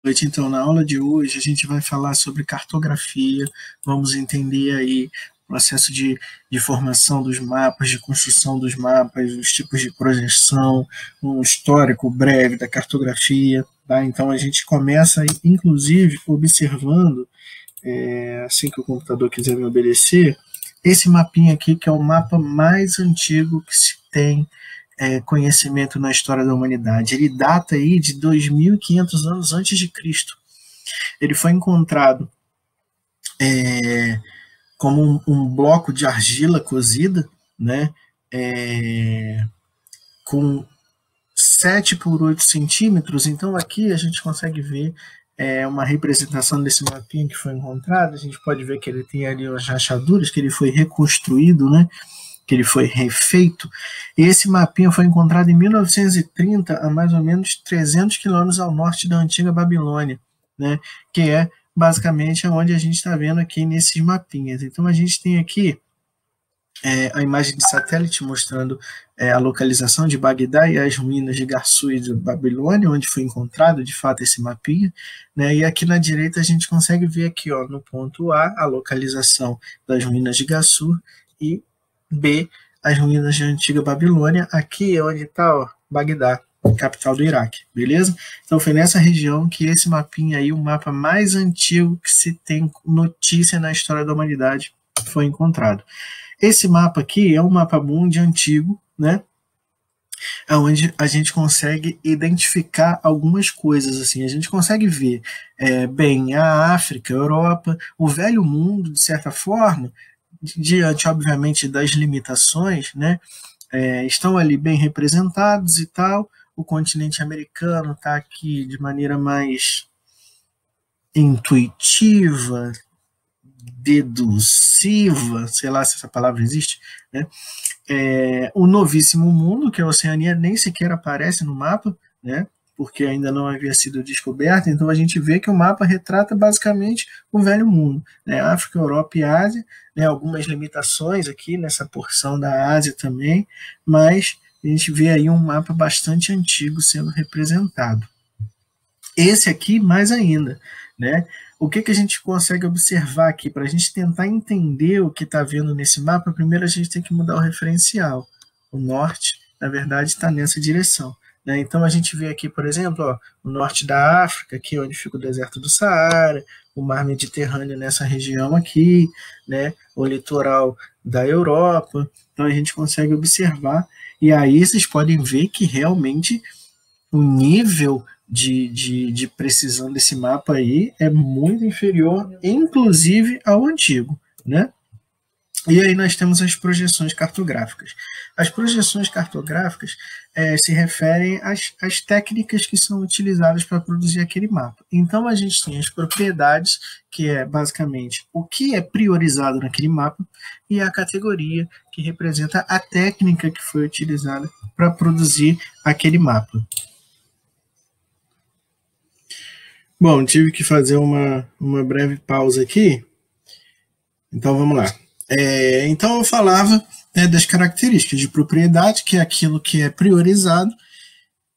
noite. Então, na aula de hoje, a gente vai falar sobre cartografia, vamos entender aí o processo de formação dos mapas, de construção dos mapas, os tipos de projeção, um histórico breve da cartografia. Tá? Então, a gente começa, inclusive, observando, assim que o computador quiser me obedecer, esse mapinha aqui, que é o mapa mais antigo que se tem conhecimento na história da humanidade. Ele data aí de 2.500 anos antes de Cristo. Ele foi encontrado como um bloco de argila cozida, né, com 7 por 8 centímetros. Então aqui a gente consegue ver uma representação desse mapinha que foi encontrado. A gente pode ver que ele tem ali as rachaduras, que ele foi reconstruído, né, que ele foi refeito. E esse mapinha foi encontrado em 1930, a mais ou menos 300 quilômetros ao norte da antiga Babilônia, né, que é basicamente onde a gente está vendo aqui nesses mapinhas. Então a gente tem aqui a imagem de satélite mostrando a localização de Bagdá e as ruínas de Gassur e de Babilônia, onde foi encontrado de fato esse mapinha, né? E aqui na direita a gente consegue ver aqui, ó, no ponto A, a localização das ruínas de Gassur, e B, as ruínas da antiga Babilônia. Aqui é onde está Bagdá, capital do Iraque, beleza? Então foi nessa região que esse mapinha aí, o mapa mais antigo que se tem notícia na história da humanidade, foi encontrado. Esse mapa aqui é um mapa mundi antigo, né? Onde a gente consegue identificar algumas coisas, assim, a gente consegue ver bem a África, a Europa, o velho mundo, de certa forma, diante, obviamente, das limitações, né? Estão ali bem representados e tal. O continente americano está aqui de maneira mais intuitiva, deduziva, sei lá se essa palavra existe, né? O novíssimo mundo, que é a Oceania, nem sequer aparece no mapa, né? Porque ainda não havia sido descoberto. Então a gente vê que o mapa retrata basicamente o velho mundo, né? África, Europa e Ásia, né? Algumas limitações aqui nessa porção da Ásia também, mas a gente vê aí um mapa bastante antigo sendo representado. Esse aqui mais ainda, né? O que a gente consegue observar aqui? Para a gente tentar entender o que está vendo nesse mapa, primeiro a gente tem que mudar o referencial. O norte, na verdade, está nessa direção, né? Então a gente vê aqui, por exemplo, ó, o norte da África, aqui onde fica o deserto do Saara, o mar Mediterrâneo nessa região aqui, né? O litoral da Europa. Então a gente consegue observar, e aí vocês podem ver que realmente o nível de precisão desse mapa aí é muito inferior, inclusive ao antigo, né? E aí nós temos as projeções cartográficas. As projeções cartográficas se referem às técnicas que são utilizadas para produzir aquele mapa. Então a gente tem as propriedades, que é basicamente o que é priorizado naquele mapa, e a categoria, que representa a técnica que foi utilizada para produzir aquele mapa. Bom, tive que fazer uma breve pausa aqui. Então vamos lá. Então eu falava das características de propriedade, que é aquilo que é priorizado,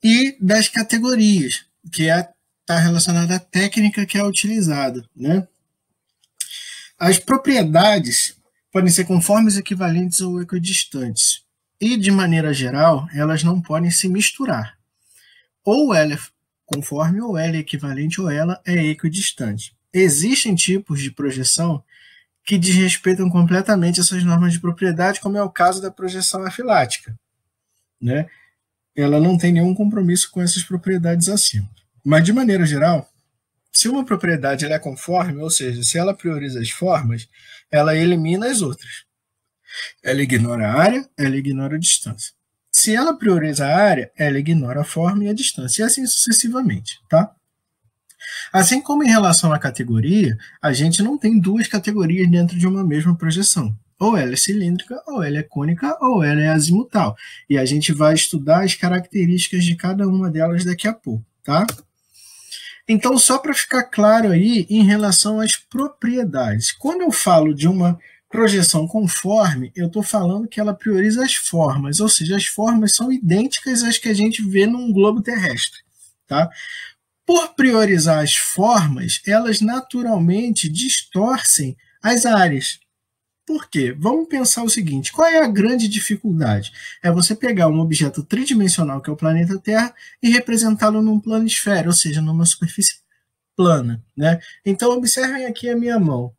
e das categorias, que está relacionada à técnica que é utilizada, né? As propriedades podem ser conformes, equivalentes ou equidistantes. E, de maneira geral, elas não podem se misturar. Ou ela é conforme, ou ela é equivalente, ou ela é equidistante. Existem tipos de projeção que desrespeitam completamente essas normas de propriedade, como é o caso da projeção afilática, né? Ela não tem nenhum compromisso com essas propriedades acima. Mas, de maneira geral, se uma propriedade ela é conforme, ou seja, se ela prioriza as formas, ela elimina as outras. Ela ignora a área, ela ignora a distância. Se ela prioriza a área, ela ignora a forma e a distância, e assim sucessivamente, tá? Assim como em relação à categoria, a gente não tem duas categorias dentro de uma mesma projeção. Ou ela é cilíndrica, ou ela é cônica, ou ela é azimutal. E a gente vai estudar as características de cada uma delas daqui a pouco, tá? Então, só para ficar claro aí, em relação às propriedades. Quando eu falo de uma projeção conforme, eu estou falando que ela prioriza as formas, ou seja, as formas são idênticas às que a gente vê num globo terrestre, tá? Por priorizar as formas, elas naturalmente distorcem as áreas. Por quê? Vamos pensar o seguinte, qual é a grande dificuldade? É você pegar um objeto tridimensional, que é o planeta Terra, e representá-lo num planisfério, ou seja, numa superfície plana, né? Então, observem aqui a minha mão.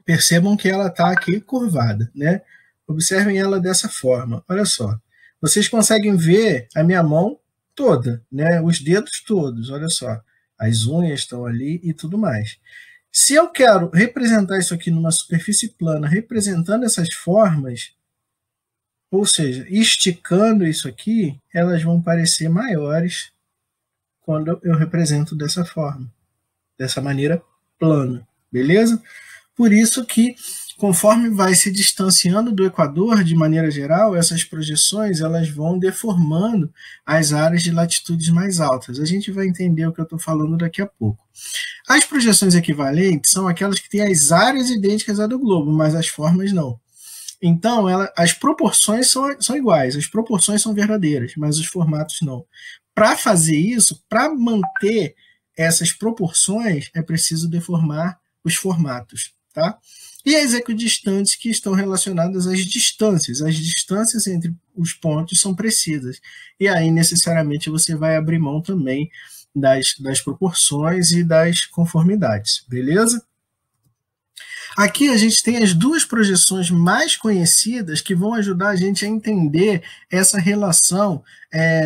Percebam que ela está aqui curvada, né? Observem ela dessa forma. Olha só. Vocês conseguem ver a minha mão toda, né? Os dedos todos, olha só. As unhas estão ali e tudo mais. Se eu quero representar isso aqui numa superfície plana, representando essas formas, ou seja, esticando isso aqui, elas vão parecer maiores quando eu represento dessa forma, dessa maneira plana, beleza? Por isso que, conforme vai se distanciando do Equador, de maneira geral, essas projeções elas vão deformando as áreas de latitudes mais altas. A gente vai entender o que eu estou falando daqui a pouco. As projeções equivalentes são aquelas que têm as áreas idênticas à do globo, mas as formas não. Então, as proporções são iguais, as proporções são verdadeiras, mas os formatos não. Para fazer isso, para manter essas proporções, é preciso deformar os formatos. Tá? E as equidistantes que estão relacionadas às distâncias entre os pontos são precisas. E aí, necessariamente, você vai abrir mão também das proporções e das conformidades, beleza? Aqui a gente tem as duas projeções mais conhecidas que vão ajudar a gente a entender essa relação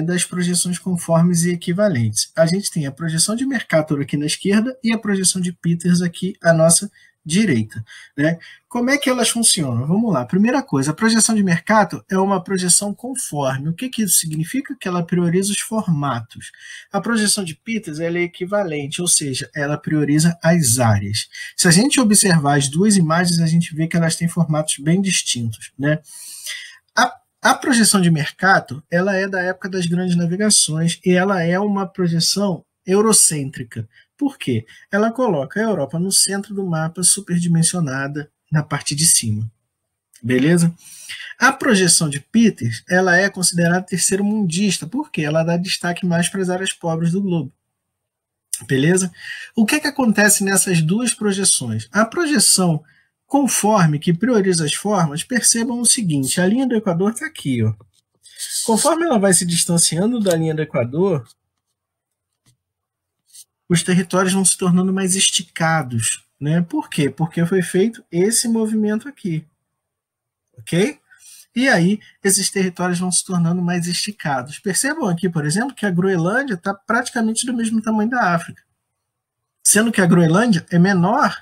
das projeções conformes e equivalentes. A gente tem a projeção de Mercator aqui na esquerda e a projeção de Peters aqui à nossa direita, né? Como é que elas funcionam? Vamos lá. Primeira coisa, a projeção de Mercator é uma projeção conforme. O que isso significa? Que ela prioriza os formatos. A projeção de Peters ela é equivalente, ou seja, ela prioriza as áreas. Se a gente observar as duas imagens, a gente vê que elas têm formatos bem distintos, né? A projeção de Mercator ela é da época das grandes navegações e ela é uma projeção eurocêntrica. Por quê? Ela coloca a Europa no centro do mapa, superdimensionada na parte de cima. Beleza? A projeção de Peters ela é considerada terceiro-mundista. Por quê? Ela dá destaque mais para as áreas pobres do globo. Beleza? O que acontece nessas duas projeções? A projeção conforme, que prioriza as formas, percebam o seguinte, a linha do Equador está aqui. Ó. Conforme ela vai se distanciando da linha do Equador, os territórios vão se tornando mais esticados. Né? Por quê? Porque foi feito esse movimento aqui. Ok? E aí, esses territórios vão se tornando mais esticados. Percebam aqui, por exemplo, que a Groenlândia está praticamente do mesmo tamanho da África. Sendo que a Groenlândia é menor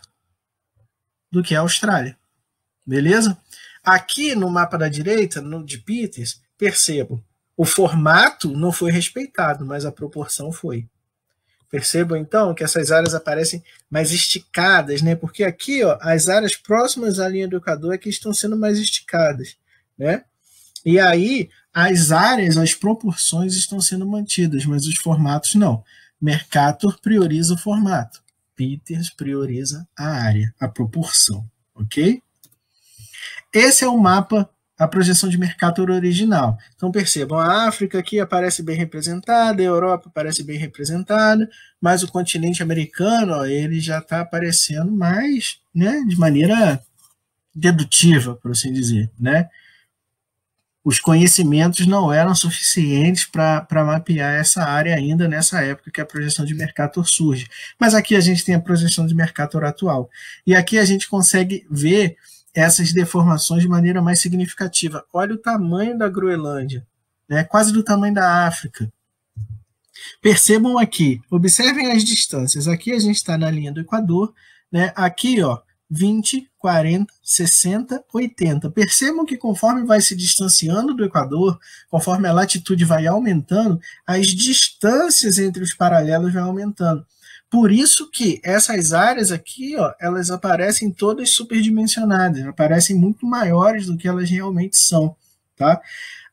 do que a Austrália. Beleza? Aqui no mapa da direita, no de Peters, percebam, o formato não foi respeitado, mas a proporção foi. Percebam, então, que essas áreas aparecem mais esticadas, né? Porque aqui, ó, as áreas próximas à linha do Equador é que estão sendo mais esticadas, né? E aí, as áreas, as proporções estão sendo mantidas, mas os formatos não. Mercator prioriza o formato. Peters prioriza a área, a proporção, ok? Esse é o mapa, a projeção de Mercator original. Então percebam, a África aqui aparece bem representada, a Europa aparece bem representada, mas o continente americano, ó, ele já está aparecendo mais, né, de maneira dedutiva, por assim dizer, né? Os conhecimentos não eram suficientes para mapear essa área ainda nessa época que a projeção de Mercator surge. Mas aqui a gente tem a projeção de Mercator atual. E aqui a gente consegue ver essas deformações de maneira mais significativa. Olha o tamanho da Groenlândia, né? Quase do tamanho da África. Percebam aqui, observem as distâncias. Aqui a gente está na linha do Equador, né? Aqui, ó, 20, 40, 60, 80. Percebam que conforme vai se distanciando do Equador, conforme a latitude vai aumentando, as distâncias entre os paralelos vão aumentando. Por isso que essas áreas aqui, ó, elas aparecem todas superdimensionadas, aparecem muito maiores do que elas realmente são. Tá?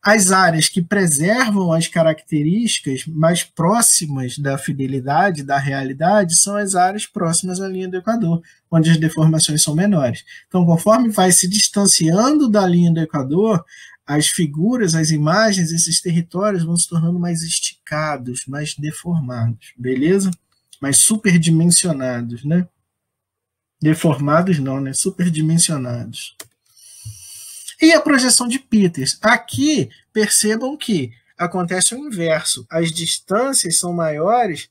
As áreas que preservam as características mais próximas da fidelidade, da realidade, são as áreas próximas à linha do Equador, onde as deformações são menores. Então, conforme vai se distanciando da linha do Equador, as figuras, as imagens, esses territórios vão se tornando mais esticados. esticados, mais deformados, beleza? Mais superdimensionados, né? Deformados não, né? Superdimensionados. E a projeção de Peters. Aqui, percebam que acontece o inverso. As distâncias são maiores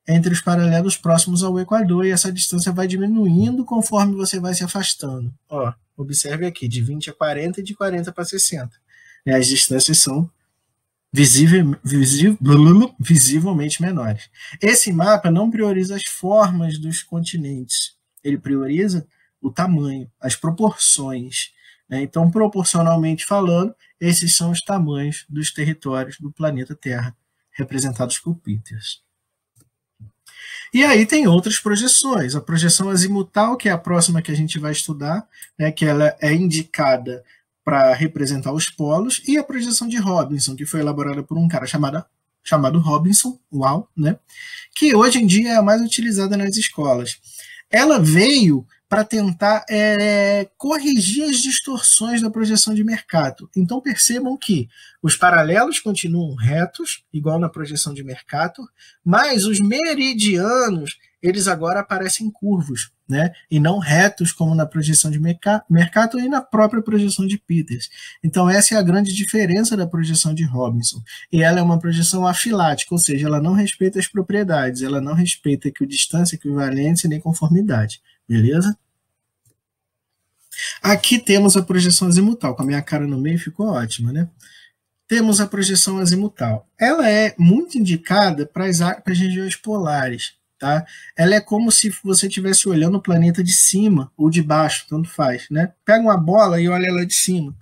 entre os paralelos próximos ao Equador e essa distância vai diminuindo conforme você vai se afastando. Ó, observe aqui, de 20 a 40 e de 40 para 60. As distâncias são visivelmente menores. Esse mapa não prioriza as formas dos continentes, ele prioriza o tamanho, as proporções. Então, proporcionalmente falando, esses são os tamanhos dos territórios do planeta Terra, representados por Peters. E aí tem outras projeções. A projeção azimutal, que é a próxima que a gente vai estudar, né, que ela é indicada para representar os polos, e a projeção de Robinson, que foi elaborada por um cara chamado Robinson, né, que hoje em dia é a mais utilizada nas escolas. Ela veio para tentar corrigir as distorções da projeção de Mercator. Então percebam que os paralelos continuam retos, igual na projeção de Mercator, mas os meridianos, eles agora aparecem curvos, né? E não retos como na projeção de Mercator e na própria projeção de Peters. Então essa é a grande diferença da projeção de Robinson. E ela é uma projeção afilática, ou seja, ela não respeita as propriedades, ela não respeita equidistância, equivalência nem conformidade. Beleza? Aqui temos a projeção azimutal, com a minha cara no meio ficou ótima, né? Temos a projeção azimutal. Ela é muito indicada para as regiões polares, tá? Ela é como se você estivesse olhando o planeta de cima ou de baixo, tanto faz, né? Pega uma bola e olha ela de cima,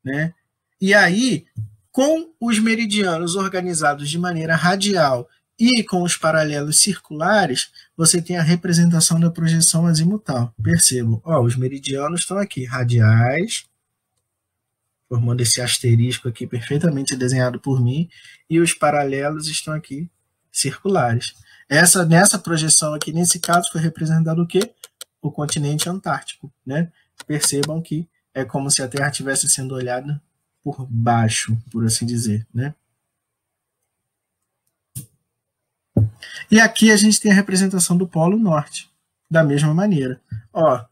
né? E aí, com os meridianos organizados de maneira radial e com os paralelos circulares, você tem a representação da projeção azimutal. Percebam, ó, os meridianos estão aqui, radiais, formando esse asterisco aqui perfeitamente desenhado por mim, e os paralelos estão aqui, circulares. Nessa projeção aqui, nesse caso, foi representado o quê? O continente antártico, né? Percebam que é como se a Terra estivesse sendo olhada por baixo, por assim dizer, né? E aqui a gente tem a representação do Polo Norte, da mesma maneira. Ó,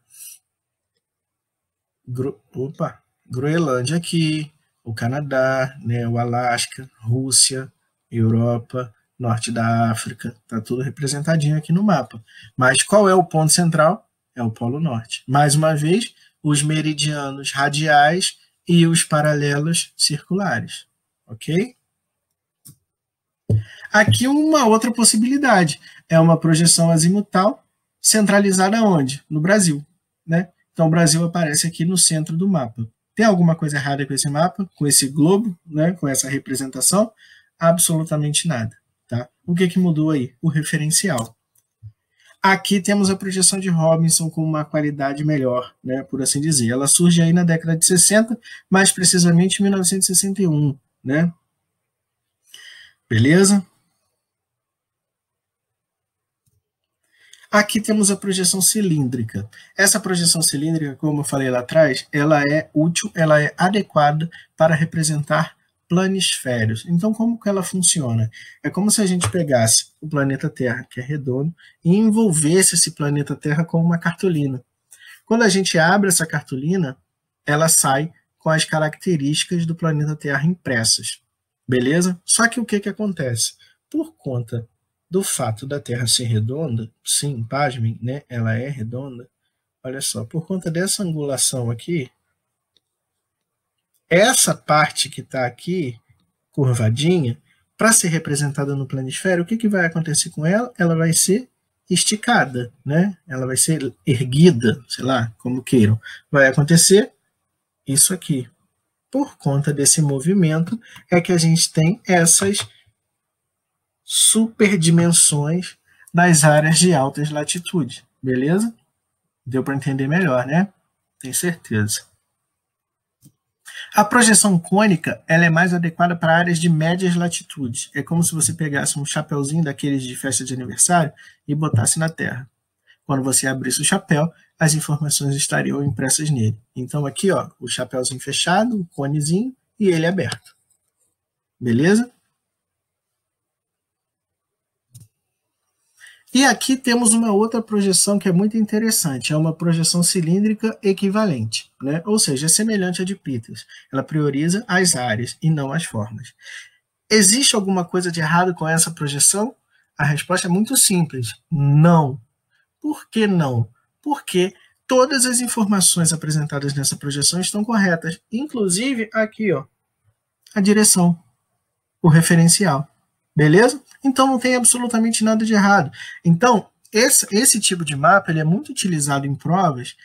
Groenlândia aqui, o Canadá, né, o Alasca, Rússia, Europa, Norte da África, tá tudo representadinho aqui no mapa. Mas qual é o ponto central? É o Polo Norte. Mais uma vez, os meridianos radiais e os paralelos circulares, ok? Aqui uma outra possibilidade, é uma projeção azimutal centralizada onde? No Brasil, né? Então o Brasil aparece aqui no centro do mapa. Tem alguma coisa errada com esse mapa, com esse globo, né? Com essa representação? Absolutamente nada, tá? O que mudou aí? O referencial. Aqui temos a projeção de Robinson com uma qualidade melhor, né? Por assim dizer. Ela surge aí na década de 60, mais precisamente em 1961, né? Beleza? Aqui temos a projeção cilíndrica. Essa projeção cilíndrica, como eu falei lá atrás, ela é útil, ela é adequada para representar planisférios. Então, como que ela funciona? É como se a gente pegasse o planeta Terra, que é redondo, e envolvesse esse planeta Terra com uma cartolina. Quando a gente abre essa cartolina, ela sai com as características do planeta Terra impressas. Beleza? Só que o que acontece? Por conta do fato da Terra ser redonda, sim, pasmem, né? Ela é redonda. Olha só, por conta dessa angulação aqui, essa parte que está aqui, curvadinha, para ser representada no planisfério, o que vai acontecer com ela? Ela vai ser esticada, né? Ela vai ser erguida, sei lá, como queiram. Vai acontecer isso aqui. Por conta desse movimento é que a gente tem essas superdimensões das áreas de altas latitudes, beleza? Deu para entender melhor, né? Tenho certeza. A projeção cônica ela é mais adequada para áreas de médias latitudes. É como se você pegasse um chapeuzinho daqueles de festa de aniversário e botasse na Terra. Quando você abrisse o chapéu, as informações estariam impressas nele. Então aqui, ó, o chapéuzinho fechado, o conezinho e ele aberto. Beleza? E aqui temos uma outra projeção que é muito interessante, é uma projeção cilíndrica equivalente, né? Ou seja, é semelhante à de Peters. Ela prioriza as áreas e não as formas. Existe alguma coisa de errado com essa projeção? A resposta é muito simples, não. Por que não? Porque todas as informações apresentadas nessa projeção estão corretas, inclusive aqui, ó, a direção, o referencial. Beleza? Então não tem absolutamente nada de errado. Então, esse tipo de mapa ele é muito utilizado em provas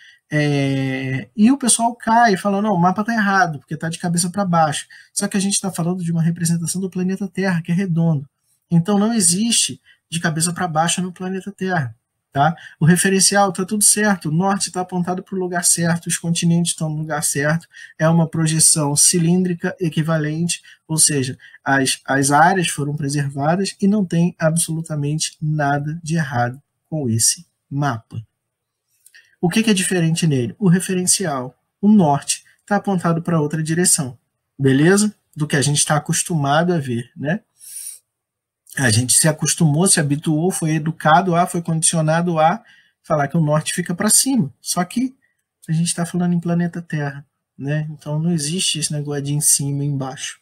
e o pessoal cai e fala, não, o mapa está errado, porque está de cabeça para baixo. Só que a gente está falando de uma representação do planeta Terra, que é redondo. Então não existe de cabeça para baixo no planeta Terra. Tá? O referencial está tudo certo, o norte está apontado para o lugar certo, os continentes estão no lugar certo, é uma projeção cilíndrica equivalente, ou seja, as áreas foram preservadas e não tem absolutamente nada de errado com esse mapa. O que é diferente nele? O referencial, o norte, está apontado para outra direção, beleza? Do que a gente está acostumado a ver, né? A gente se acostumou, se habituou, foi educado a, foi condicionado a falar que o norte fica para cima. Só que a gente está falando em planeta Terra, né? Então não existe esse negócio de em cima e embaixo.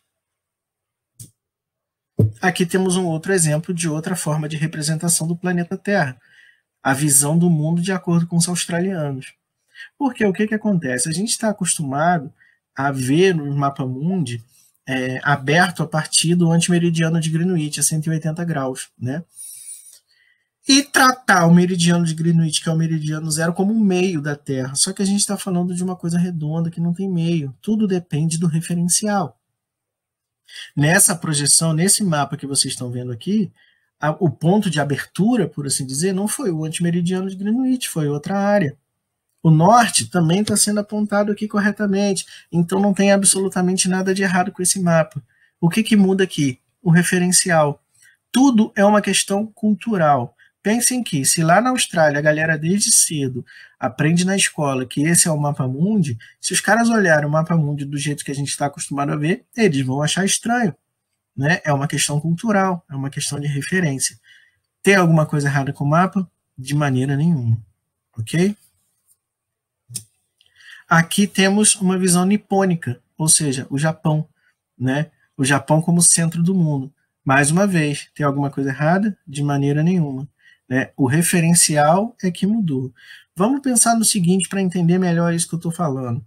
Aqui temos um outro exemplo de outra forma de representação do planeta Terra. A visão do mundo de acordo com os australianos. Porque o que acontece? A gente está acostumado a ver no mapa mundi aberto a partir do antimeridiano de Greenwich, a 180 graus, né? E tratar o meridiano de Greenwich, que é o meridiano zero, como um meio da Terra. Só que a gente está falando de uma coisa redonda, que não tem meio. Tudo depende do referencial. Nessa projeção, nesse mapa que vocês estão vendo aqui, o ponto de abertura, por assim dizer, não foi o antimeridiano de Greenwich, foi outra área. O norte também está sendo apontado aqui corretamente, então não tem absolutamente nada de errado com esse mapa. O que muda aqui? O referencial. Tudo é uma questão cultural. Pensem que, se lá na Austrália a galera desde cedo aprende na escola que esse é o mapa mundi, se os caras olharem o mapa mundi do jeito que a gente está acostumado a ver, eles vão achar estranho. Né? É uma questão cultural, é uma questão de referência. Tem alguma coisa errada com o mapa? De maneira nenhuma. Ok? Aqui temos uma visão nipônica, ou seja, o Japão, né? O Japão como centro do mundo. Mais uma vez, tem alguma coisa errada? De maneira nenhuma. Né? O referencial é que mudou. Vamos pensar no seguinte para entender melhor isso que eu estou falando.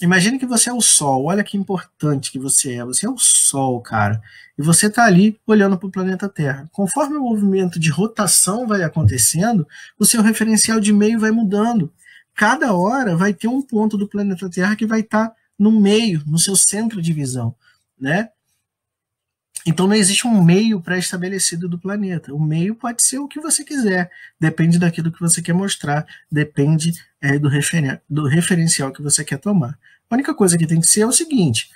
Imagine que você é o Sol, olha que importante que você é o Sol, cara. E você está ali olhando para o planeta Terra. Conforme o movimento de rotação vai acontecendo, o seu referencial de meio vai mudando. Cada hora vai ter um ponto do planeta Terra que vai estar no meio, no seu centro de visão, né? Então não existe um meio pré-estabelecido do planeta. O meio pode ser o que você quiser, depende daquilo que você quer mostrar, depende do referencial que você quer tomar. A única coisa que tem que ser é o seguinte,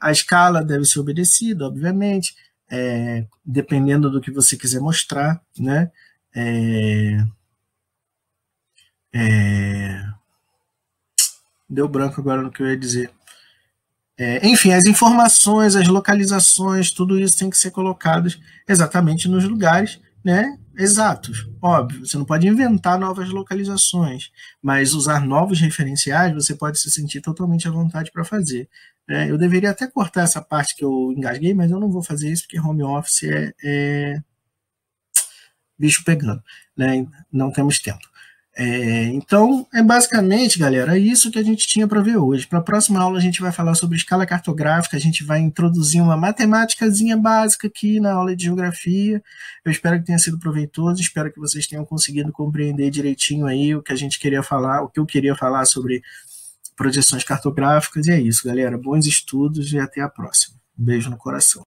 a escala deve ser obedecida, obviamente, dependendo do que você quiser mostrar, né? Deu branco agora no que eu ia dizer. Enfim, as informações, as localizações, tudo isso tem que ser colocado exatamente nos lugares, né, exatos. Óbvio, você não pode inventar novas localizações, mas usar novos referenciais você pode se sentir totalmente à vontade para fazer. Né? Eu deveria até cortar essa parte que eu engasguei, mas eu não vou fazer isso porque home office é bicho pegando, né? Não temos tempo. Então, basicamente, galera, isso que a gente tinha para ver hoje. Para a próxima aula a gente vai falar sobre escala cartográfica, a gente vai introduzir uma matemáticazinha básica aqui na aula de geografia. Eu espero que tenha sido proveitoso, espero que vocês tenham conseguido compreender direitinho aí o que a gente queria falar, o que eu queria falar sobre projeções cartográficas, e é isso, galera. Bons estudos e até a próxima. Um beijo no coração.